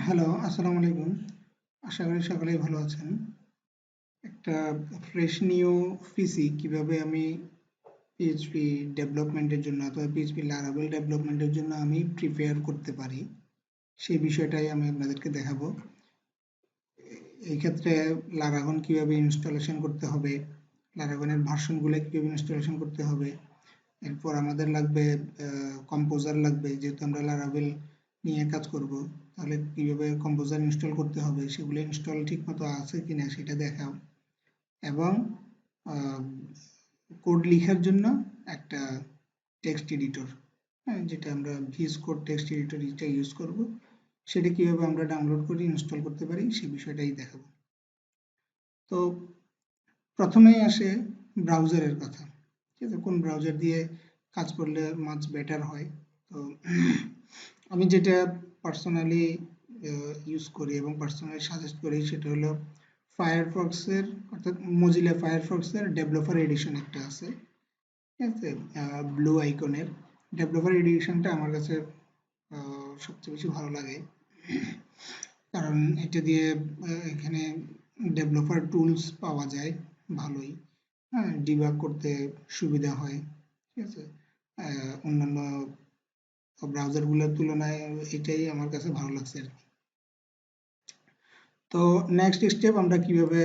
Hello, আসসালামু আলাইকুম। আশা করি সকলেই ভালো আছেন। একটা ফ্রেশ নিউ পিসি কিভাবে আমি পিএইচপি ডেভেলপমেন্টের জন্য অথবা পিএইচপি লারাভেল ডেভেলপমেন্টের জন্য আমি প্রিপেয়ার করতে পারি, সেই বিষয়টাই আমি আপনাদেরকে দেখাবো। এই ক্ষেত্রে লারাগন কিভাবে ইনস্টলেশন করতে হবে, লারাগনের ভার্সনগুলো কিভাবে ইনস্টলেশন করতে হবে, এরপর আমাদের লাগবে কম্পোজার লাগবে, যেহেতু আমরা লারাভেল নিয়ে কাজ করব, তাহলে কিভাবে কম্পোজার ইনস্টল করতে হবে, সেগুলো ইনস্টল ঠিকমতো আছে কিনা সেটা দেখাও, এবং কোড লেখার জন্য একটা টেক্সট এডিটর, যেটা আমরা ভিএস কোড টেক্সট এডিটর এটা ইউজ করব, সেটা কিভাবে আমরা ডাউনলোড করে ইনস্টল করতে পারি সেই বিষয়টাই দেখাবো। তো প্রথমেই আসে ব্রাউজারের কথা, ঠিক আছে, কোন ব্রাউজার দিয়ে কাজ করলে মাচ বেটার হয়। তো আমি যেটা পার্সোনালি ইউজ করি এবং পার্সোনালি সাজেস্ট করি সেটা হলো ফায়ারফক্সের, অর্থাৎ মোজিলা ফায়ারফক্সের ডেভেলপার এডিশন একটা আছে, ঠিক আছে, ব্লু আইকনের ডেভেলপার এডিশনটা আমার কাছে সবচেয়ে বেশি ভালো লাগে, কারণ এটা দিয়ে এখানে ডেভেলপার টুলস পাওয়া যায় ভালোই, হ্যাঁ, ডিবাগ করতে সুবিধা হয়, ঠিক আছে। অন্যান্য ব্রাউজারগুলোর তুলনায় এটাই আমার কাছে ভালো লাগছে আর কি। তো নেক্সট স্টেপ, আমরা কিভাবে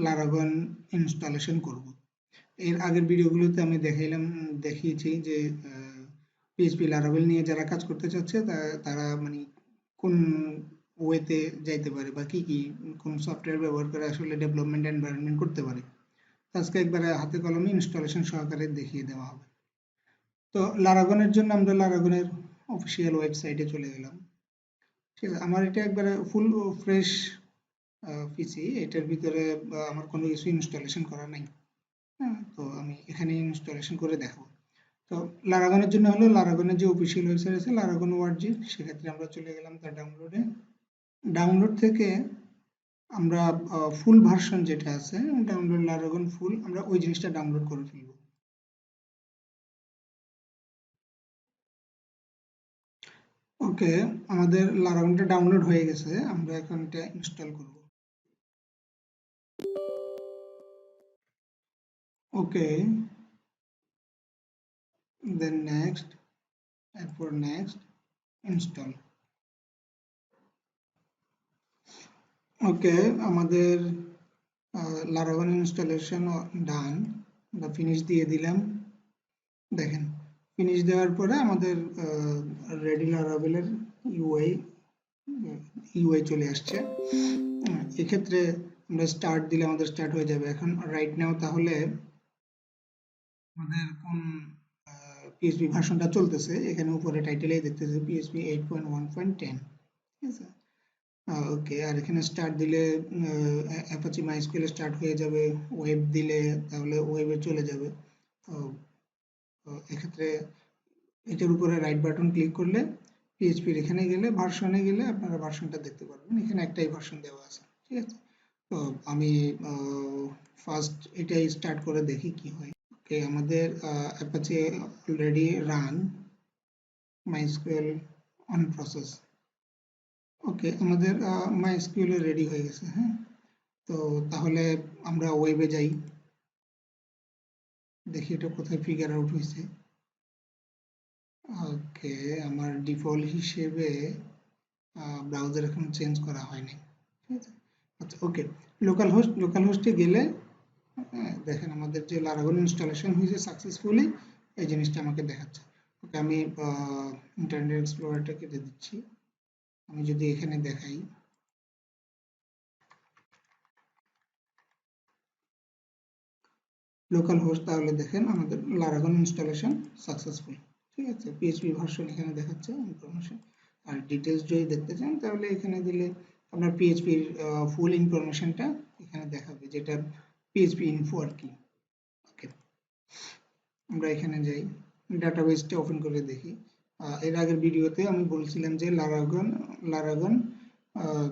লারাগন ইনস্টলেশন করব। এর আগের ভিডিওগুলোতে আমি দেখিয়েছি যে পিএইচপি লারাভেল নিয়ে যারা কাজ করতে চাচ্ছে তারা মানে কোন ওয়েতে যাইতে পারে বা কি কি কোন সফটওয়্যার ব্যবহার করে আসলে ডেভেলপমেন্ট এনভায়রনমেন্ট করতে পারে। আজকে একবারে হাতে কলমে ইনস্টলেশন সহকারে দেখিয়ে দেওয়া হবে। তো লারাগনের জন্য আমরা লারাগনের অফিসিয়াল ওয়েবসাইটে চলে গেলাম, ঠিক আছে। আমার এটা একবারে ফুল ফ্রেশ পিসি, এটার ভিতরে আমার কোনো কিছু ইনস্টলেশন করা নাই, হ্যাঁ, তো আমি এখানে ইনস্টলেশন করে দেখাবো। তো লারাগনের জন্য হলো লারাগনের যে অফিসিয়াল ওয়েবসাইট আছে লারাগন ওআরজি, সেক্ষেত্রে আমরা চলে গেলাম তার ডাউনলোডে। ডাউনলোড থেকে আমরা ফুল ভার্সন যেটা আছে ডাউনলোড লারাগন ফুল, আমরা ওই জিনিসটা ডাউনলোড করে ফেলবো। ওকে, আমাদের লারাগনটা ডাউনলোড হয়ে গেছে, আমরা এখন এটা ইনস্টল করব। ওকে, দেন নেক্সট, এরপর নেক্সট, ইনস্টল। ওকে, আমাদের লারাগন ইনস্টলেশন ডান, আমরা ফিনিশ দিয়ে দিলাম। দেখেন, ফিনিশ দেওয়ার পরে আমাদের রেডি লারাভেলের ইউআই চলে আসছে। এক্ষেত্রে আমরা স্টার্ট দিলে আমাদের স্টার্ট হয়ে যাবে এখন রাইট নাও। তাহলে আমাদের কোন পিএইচপি ভার্সনটা চলতেছে, এখানে উপরে টাইটেলেই দেখতেছে পিএইচপি 8.1.10, ঠিক আছে। ওকে, আর এখানে স্টার্ট দিলে অ্যাপাচি মাইস্কুয়েল স্টার্ট হয়ে যাবে, ওয়েব দিলে তাহলে ওয়েবে চলে যাবে। তো এক্ষেত্রে এটার উপরে রাইট বাটন ক্লিক করলে পিএইচপির এখানে গেলে ভার্সনে গেলে আপনারা ভার্সনটা দেখতে পারবেন, এখানে একটাই ভার্সন দেওয়া আছে, ঠিক আছে। তো আমি ফার্স্ট এটাই স্টার্ট করে দেখি কি হয়। ওকে, আমাদের Apache already run, MySQL on process. Okay, আমাদের মাইস্কুয়েল রেডি হয়ে গেছে, হ্যাঁ। তো তাহলে আমরা ওয়েবে যাই, দেখি এটা কোথায় ফিগার আউট হয়েছে। ওকে, আমার ডিফল্ট হিসেবে ব্রাউজার এখন চেঞ্জ করা হয়নি, ঠিক আছে। আচ্ছা, ওকে, লোকাল হোস্টে গেলে দেখেন আমাদের যে লারাগন ইনস্টলেশন হয়েছে সাকসেসফুলি, এই জিনিসটা আমাকে দেখাচ্ছে। ওকে, আমি ইন্টারনেট এক্সপ্লোরারটা কেটে দিচ্ছি। আমি যদি এখানে দেখাই লোকাল হোস্ট, তাহলে দেখেন আমাদের লারাগন ইনস্টলেশন সাকসেসফুল, ঠিক আছে। পিএইচপি ভার্সন এখানে দেখাচ্ছে, ইনফরমেশন আর ডিটেলস যদি দেখতে চান তাহলে এখানে দিলে আপনার পিএইচপির ফুল ইনফরমেশনটা এখানে দেখাবে, যেটা পিএইচপি ইনফো আর কি। ওকে, আমরা এখানে যাই, ডাটাবেসটা ওপেন করে দেখি। এর আগের ভিডিওতে আমি বলছিলাম যে লারাগন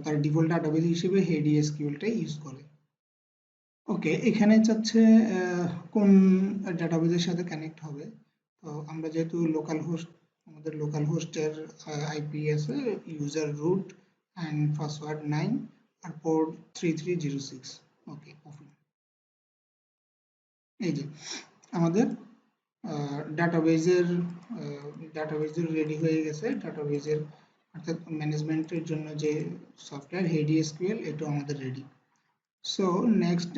তার ডিফল্ট ডাটাবেস হিসেবে হেডি এসকিউএলটা ইউজ করে। ওকে, এখানে চাচ্ছে কোন ডাটাবেসের সাথে কানেক্ট হবে। তো আমরা যেহেতু লোকাল হোস্ট, আমাদের লোকাল হোস্টের আইপি আছে ইউজার রুট and password 9 আর port 3306 ওকে ওপেন এই যে আমাদের ডাটাবেজের রেডি হয়ে গেছে ডাটাবেজের অর্থাৎ ম্যানেজমেন্টের জন্য যে সফটওয়্যার HDSQL এটা আমাদের রেডি সো নেক্সট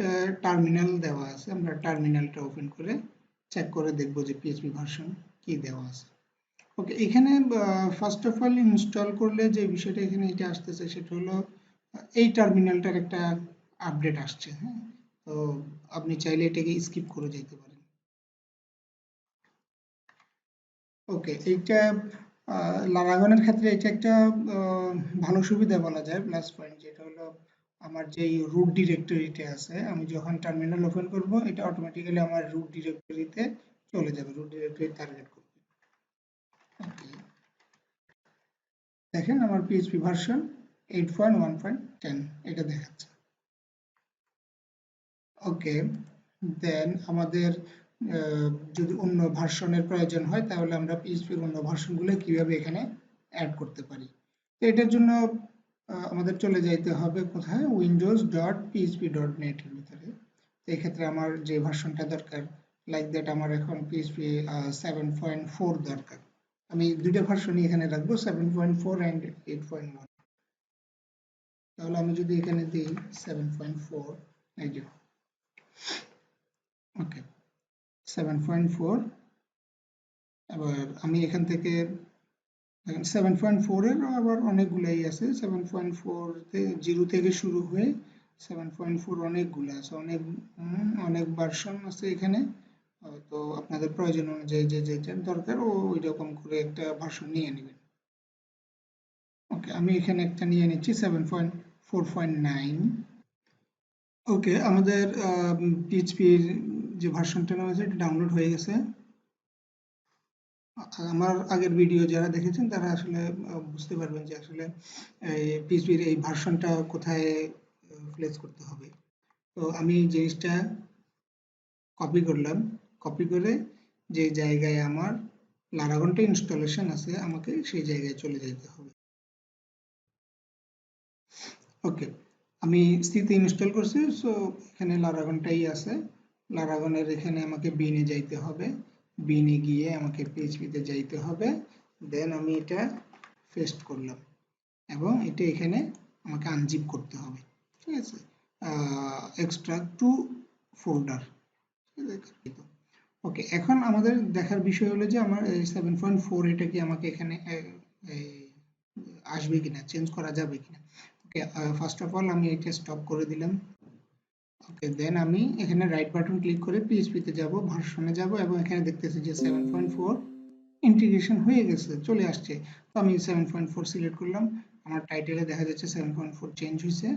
টার্মিনাল দেওয়া আছে আমরা টার্মিনালটা ওপেন করে চেক করে দেখব যে পিএইচপি ভার্সন কি দেওয়া আছে ওকে এখানে ফার্স্ট অফ অল ইনস্টল করলে যে বিষয়টা এখানে এটা আসতেছে সেটা হলো এই টার্মিনালটার একটা আপডেট আসছে হ্যাঁ তো আপনি চাইলে এটাকে স্কিপ করে যেতে পারেন ওকে এইটা লারাগনের ক্ষেত্রে এটা একটা ভালো সুবিধা বলা যায় প্লাস পয়েন্ট যেটা হলো আমার যে রুট ডিরেক্টরিতে আছে আমি যখন টার্মিনাল ওপেন করব এটা অটোমেটিক্যালি আমার রুট ডিরেক্টরিতে চলে যাবে রুট ডিরেক্টরি টার্গেট করবে ওকে দেখেন আমার পিএইচপি ভার্সন 8.1.10 এটা দেখাচ্ছে ওকে দেন আমাদের যদি অন্য ভার্সনের প্রয়োজন হয় তাহলে আমরা পিএইচপির অন্য ভার্সনগুলো কিভাবে এখানে অ্যাড করতে পারি তো এটার জন্য আমাদের চলে যাইতে হবে কোথায় windows.php.net এর ভিতরে তো এই ক্ষেত্রে আমার যে ভার্সনটা দরকার লাইক দ্যাট আমার এখন পিএইচপি 7.4 দরকার আমি দুইটা ভার্সনই এখানে রাখবো 7.4 and 8.1 তাহলে আমি যদি এখানে দিই 7.4 এই যে ওকে 7.4 এবার আমি এখান থেকে 7.4 এর আবার অনেকগুলাই আছে 7.4 তে 0 থেকে শুরু হয়ে 7.4 অনেকগুলো আছে অনেক ভার্সন আছে এখানে তো আপনাদের প্রয়োজন অনুযায়ী যে যেটা দরকার ওই রকম করে একটা ভার্সন নিয়ে নেবেন ওকে আমি এখানে একটা নিয়ে নিচ্ছি 7.4.9 ওকে আমাদের পিএইচপির যে ভার্সনটা নেওয়া হয়েছে এটা ডাউনলোড হয়ে গেছে আমার আগের ভিডিও যারা দেখেছেন তারা আসলে বুঝতে পারবেন যে আসলে পিএইচপির এই ভার্সনটা কোথায় প্লেস করতে হবে তো আমি এই জিনিসটা কপি করলাম কপি করে যে জায়গায় আমার লারাগনটা ইনস্টলেশন আছে আমাকে সেই জায়গায় চলে যেতে হবে ওকে আমি সিতে ইনস্টল করছি সো এখানে লারাগনটাই আছে লারাগনের এখানে আমাকে বিনে যাইতে হবে বিনে গিয়ে আমাকে পিএইচপিতে যাইতে হবে দেন আমি এটা পেস্ট করলাম এবং এটা এখানে আমাকে আনজিপ করতে হবে ঠিক আছে এক্সট্রাক্ট টু ফোল্ডার ওকে এখন আমাদের দেখার বিষয় হলো যে আমার এই 7.4 এটা কি আমাকে এখানে আসবে কিনা চেঞ্জ করা যাবে কিনা ওকে ফার্স্ট অফ অল আমি এটা স্টপ করে দিলাম ওকে দেন আমি এখানে রাইট বাটন ক্লিক করে পিএইচপি তে যাব ভার্সনে যাব এবং এখানে দেখতেছি যে 7.4 ইন্টিগ্রেশন হয়ে গেছে চলে আসছে তো আমি 7.4 সিলেক্ট করলাম আমার টাইটেলে দেখা যাচ্ছে 7.4 চেঞ্জ হয়েছে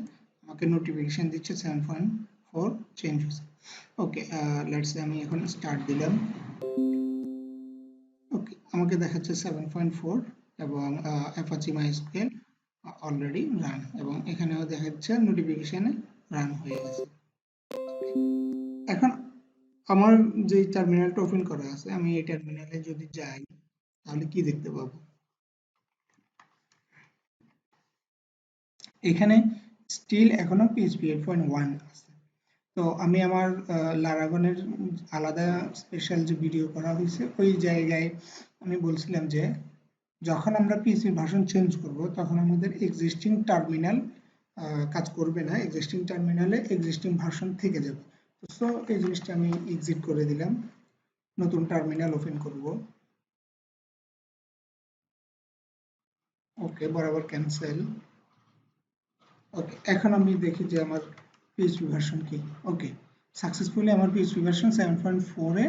আমাকে নোটিফিকেশন দিচ্ছে 7.4 চেঞ্জ হয়েছে ওকে লেটস সে আমি এখন স্টার্ট দিলাম ওকে আমাকে দেখাচ্ছে 7.4 এবং অ্যাপাচি মাইস্কুয়েল অলরেডি রান এবং এখানেও দেখা যাচ্ছে নোটিফিকেশনে রান হয়ে গেছে এখন আমার যে টার্মিনালটা ওপেন করা আছে আমি এই টার্মিনালে যদি যাই তাহলে কি দেখতে পাবো এখানে স্টিল এখনো পিএইচপি 8.1 আছে তো আমি আমার লারাগনের আলাদা স্পেশাল যে ভিডিও করা হয়েছে ওই জায়গায় আমি বলছিলাম যে যখন আমরা পিএইচপি ভার্সন চেঞ্জ করব তখন আমাদের এক্সিস্টিং টার্মিনাল কাজ করবে না এক্সিস্টিং টার্মিনালে এক্সিস্টিং ভার্সন থেকে যাবে সো এই জিনিসটা আমি এক্সিট করে দিলাম নতুন টার্মিনাল ওপেন করব ওকে বরাবর ক্যান্সেল ওকে এখন আমি দেখি যে আমার পিএইচপি ভার্সন কি ওকে সাকসেসফুলি আমার পিএইচপি ভার্সন 7.4 এ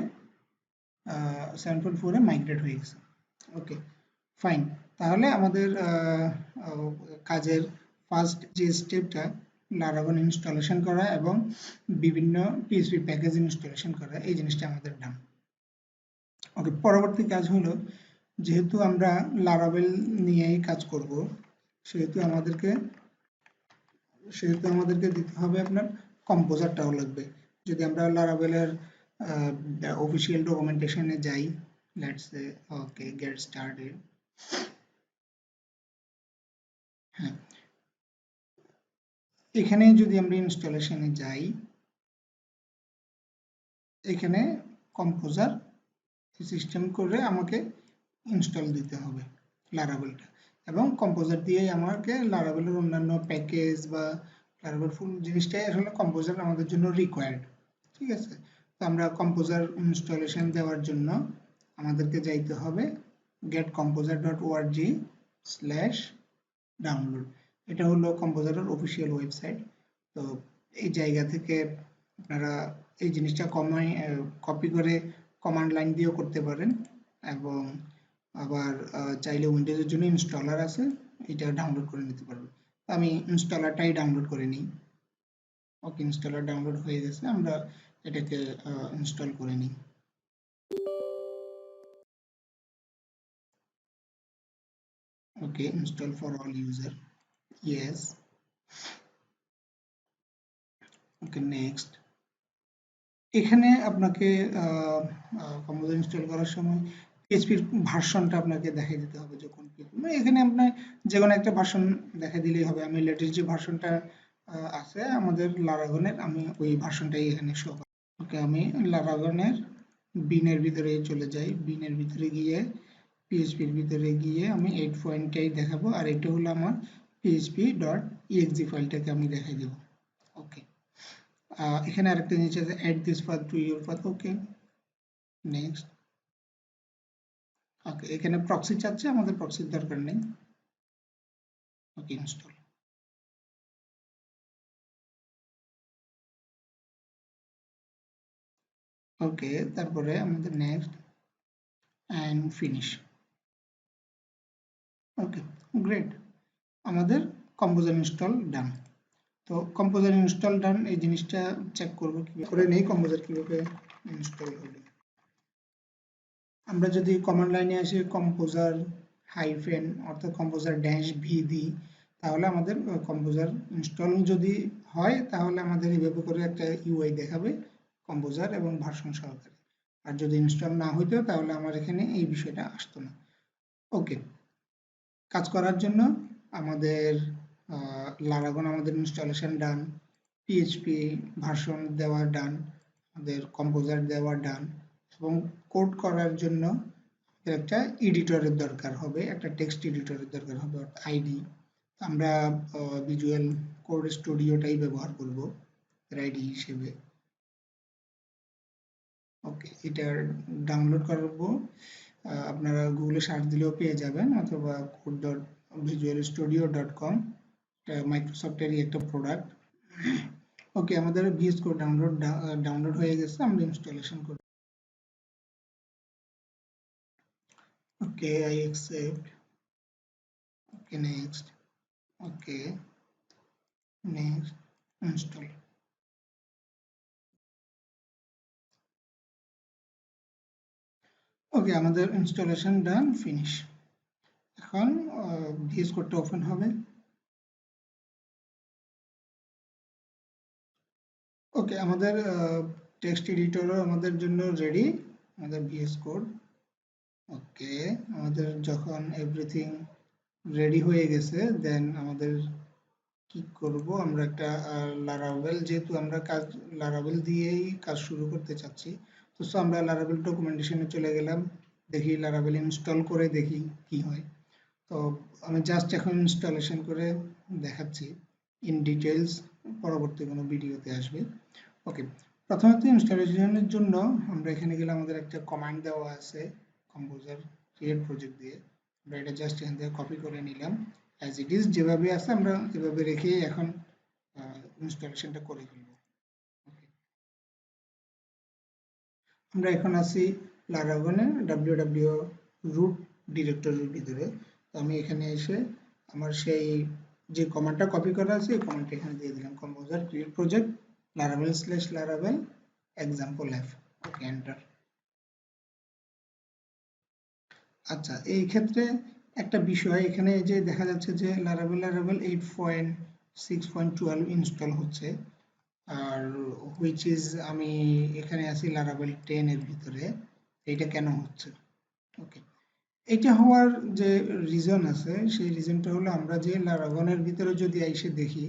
7.4 এ মাইগ্রেট হয়ে গেছে ওকে ফাইন তাহলে আমাদের কাজের ফার্স্ট যে স্টেপটা লারাগন ইনস্টলেশন করা এবং বিভিন্ন পিএইচপি প্যাকেজ ইনস্টলেশন করা এই জিনিসটা আমাদের ডান ওকে পরবর্তী কাজ হলো যেহেতু আমরা লারাভেল নিয়েই কাজ করব সেহেতু আমাদেরকে দিতে হবে আপনার কম্পোজারটাও লাগবে যদি আমরা লারাভেলের অফিসিয়াল ডকুমেন্টেশনে যাই let's say okay get started হ্যাঁ এখানে যদি আমরা ইনস্টলেশনে যাই, এখানে কম্পোজার সিস্টেম করে আমাকে ইনস্টল দিতে হবে লারাভেলটা, এবং কম্পোজার দিয়েই আমাকে লারাভেলের অন্যান্য প্যাকেজ বা লারাভেল ফুল জিনিসটাই আসলে কম্পোজার আমাদের জন্য রিকোয়ার্ড। ঠিক আছে, তো আমরা কম্পোজার ইনস্টলেশন দেওয়ার জন্য আমাদেরকে যাইতে হবে getcomposer.org/download। এটা হলো কম্পোজারের অফিসিয়াল ওয়েবসাইট। তো এই জায়গা থেকে আপনারা এই জিনিসটা কপি করে কমান্ড লাইন দিয়েও করতে পারেন, এবং আবার চাইলে উইন্ডোজের জন্য ইনস্টলার আছে, এটা ডাউনলোড করে নিতে পারবেন। আমি ইনস্টলারটাই ডাউনলোড করে নিই। ওকে, ইনস্টলার ডাউনলোড হয়ে গেছে, আমরা এটাকে ইনস্টল করে নিই। Okay, install for all user, yes. Okay, next. এখানে আপনাকে কম্পোজার ইনস্টল করার সময় পিএইচপির ভার্সনটা আপনাকে দেখাই দিতে হবে, যখন এখানে আপনার যে কোনো একটা ভার্সন দেখা দিলেই হবে। আমি লেটেস্ট যে ভার্সনটা আছে আমাদের লারাগনের, আমি ওই ভার্সনটাই এখানে শো করি। ওকে, আমি লারাগনের বিনের ভিতরে চলে যাই, বিনের ভিতরে গিয়ে পিএইচপির ভিতরে গিয়ে আমি 8 পয়েন্টটাই দেখাবো, আর এটা হলো আমার php.exe ফাইলটাকে আমি দেখাই দেব। ওকে, এখানে আরেকটা জিনিস আছে, add this path to your path। Okay, next. Okay, এখানে প্রক্সি চাচ্ছে, আমাদের প্রক্সির দরকার নেই। ওকে, ইনস্টল। ওকে, তারপরে আমাদের next and finish. Okay, great, আমাদের কম্পোজার ইনস্টল ডান। তো কম্পোজার ইনস্টল ডান, এই জিনিসটা চেক করবো কিভাবে করে নেই কম্পোজার কিভাবে ইনস্টল হলো। আমরা যদি কমান্ড লাইনে আসি কম্পোজার হাইফেন অর্থাৎ কম্পোজার ড্যাশ ভি দিই, তাহলে আমাদের কম্পোজার ইনস্টল যদি হয় তাহলে আমাদের এইভাবে করে একটা ইউআই দেখাবে কম্পোজার এবং ভার্সন সহকারে। আর যদি ইনস্টল না হইতো তাহলে আমার এখানে এই বিষয়টা আসতো না। ওকে, কাজ করার জন্য আমাদের লারাগন আমাদের ইনস্টলেশন ডান, পিএইচপি ভার্সন দেওয়া ডান, আমাদের কম্পোজার দেওয়া ডান, এবং কোড করার জন্য একটা এডিটরের দরকার হবে, একটা টেক্সট এডিটরের দরকার হবে, আইডি। আমরা ভিজুয়াল কোড স্টুডিওটাই ব্যবহার করব আইডি হিসেবে। ওকে, এটার ডাউনলোড করবো, আপনারা গুগলে সার্চ দিলেও পেয়ে যাবেন, অথবা code.visualstudio.com, মাইক্রোসফটেরই একটা প্রোডাক্ট। ওকে, আমাদের ভিএস কোড ডাউনলোড হয়ে গেছে, আমরা ইনস্টলেশন করব। Okay, I accept. Okay, next. Okay, next, install. Okay, আমাদের ইনস্টলেশন ডান, ফিনিশ। এখন ভিএস কোডটা ওপেন হবে। ওকে, আমাদের টেক্সট এডিটরও আমাদের জন্য রেডি, আমাদের ভিএস কোড। ওকে, আমাদের যখন এভরিথিং রেডি হয়ে গেছে, দেন আমাদের কি করব, আমরা একটা লারাভেল, যেহেতু আমরা লারাভেল দিয়েই কাজ শুরু করতে চাচ্ছি, তো আমরা লারাভেল ডকুমেন্টেশনে চলে গেলাম, দেখি লারাভেল ইনস্টল করে দেখি কি হয়। তো আমি জাস্ট এখন ইনস্টলেশন করে দেখাচ্ছি ইন ডিটেলস, পরবর্তী কোনো ভিডিওতে আসবে। ওকে, প্রথমত ইনস্টলেশনের জন্য আমরা এখানে গেলে আমাদের একটা কমান্ড দেওয়া আছে কম্পোজার ক্রিয়েট প্রজেক্ট দিয়ে, আমরা এটা জাস্ট এখান থেকে কপি করে নিলাম, অ্যাজ ইট ইজ যেভাবে আছে আমরা এভাবে রেখেই এখন ইনস্টলেশনটা করে ফেলব। আমরা এখন আছি লারাগনের www রুট ডিরেক্টরির ভিতরে। আমি এখানে এসে আমার সেই যে কমান্ডটা কপি করা আছে এই কমান্ডটা এখানে দিয়ে দিলাম, composer create project laravel/laravel example f। ওকে, এন্টার। আচ্ছা, এই ক্ষেত্রে একটা বিষয় এখানে যে দেখা যাচ্ছে যে laravel 8.6.12 ইনস্টল হচ্ছে, আর হুইচ ইজ আমি এখানে আছি laravel 10 এর ভিতরে, এটা কেন হচ্ছে? ওকে, এটা হওয়ার যে রিজন আছে সেই রিজনটা হলো আমরা যে লারাগনের ভিতরে যদি এসে দেখি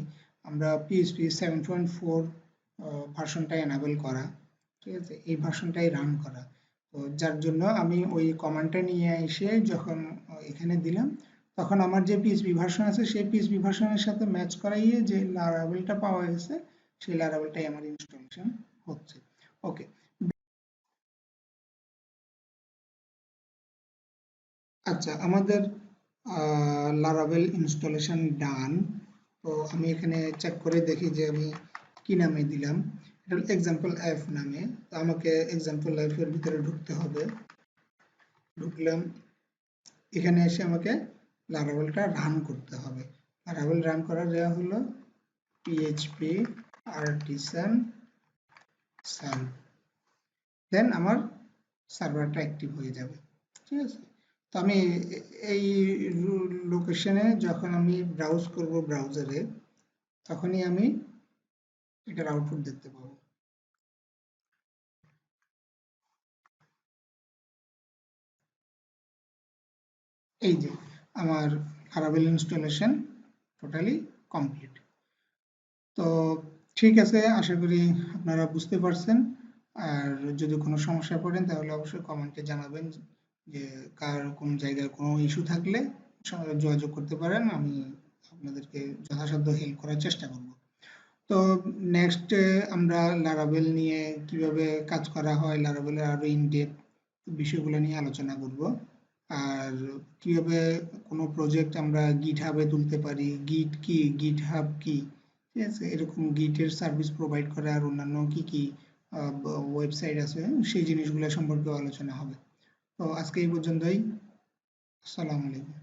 আমরা PHP 7.4 ভার্সনটা এনাবেল করা, ঠিক আছে, এই ভার্সনটাই রান করা। তো যার জন্য আমি ওই কমান্ডটা নিয়ে এসে যখন এখানে দিলাম, তখন আমার যে PHP ভার্সন আছে সেই PHP ভার্সনের সাথে ম্যাচ করাইয়ে যে লারাভেলটা পাওয়া গেছে, সেই লারাভেলটাই আমার ইনস্টলেশন হচ্ছে। ওকে, আচ্ছা, আমাদের লারাভেল ইনস্টলেশন ডান। তো আমি এখানে চেক করে দেখি যে আমি কি নামে দিলাম। এটা হল এক্সাম্পল এফ নামে। তো আমাকে এক্সাম্পল এফ এর ভিতরে ঢুকতে হবে। ঢুকলাম, এখানে এসে আমাকে লারাভেলটা রান করতে হবে। লারাভেল রান করার দেওয়া হলো php artisan serve, দেন আমার সার্ভারটা অ্যাক্টিভ হয়ে যাবে, ঠিক আছে। তো আমি এই লোকেশনে যখন আমি ব্রাউজ করব ব্রাউজারে, তখনই আমি এটার আউটপুট দেখতে পাবো। এই যে আমার লারাভেল ইনস্টলেশন টোটালি কমপ্লিট। তো ঠিক আছে, আশা করি আপনারা বুঝতে পারছেন। আর যদি কোনো সমস্যা পড়েন তাহলে অবশ্যই কমেন্টে জানাবেন যে কার কোন জায়গায় কোনো ইস্যু থাকলে যোগাযোগ করতে পারেন, আমি আপনাদেরকে যথাসাধ্য হেল্প করার চেষ্টা করব। তো নেক্সট আমরা লারাভেল নিয়ে কিভাবে কাজ করা হয়, লারাভেলের আরো ইনডেপথ বিষয়গুলো নিয়ে আলোচনা করব। আর কিভাবে কোনো প্রজেক্ট আমরা গিটহাবে তুলতে পারি, গিট কি, গিটহাব কি, ঠিক আছে, এরকম গিটের সার্ভিস প্রোভাইড করে আর অন্যান্য কি কি ওয়েবসাইট আছে, সেই জিনিসগুলো সম্পর্কে আলোচনা হবে। তো আজকে এই পর্যন্তই। আসসালামু আলাইকুম।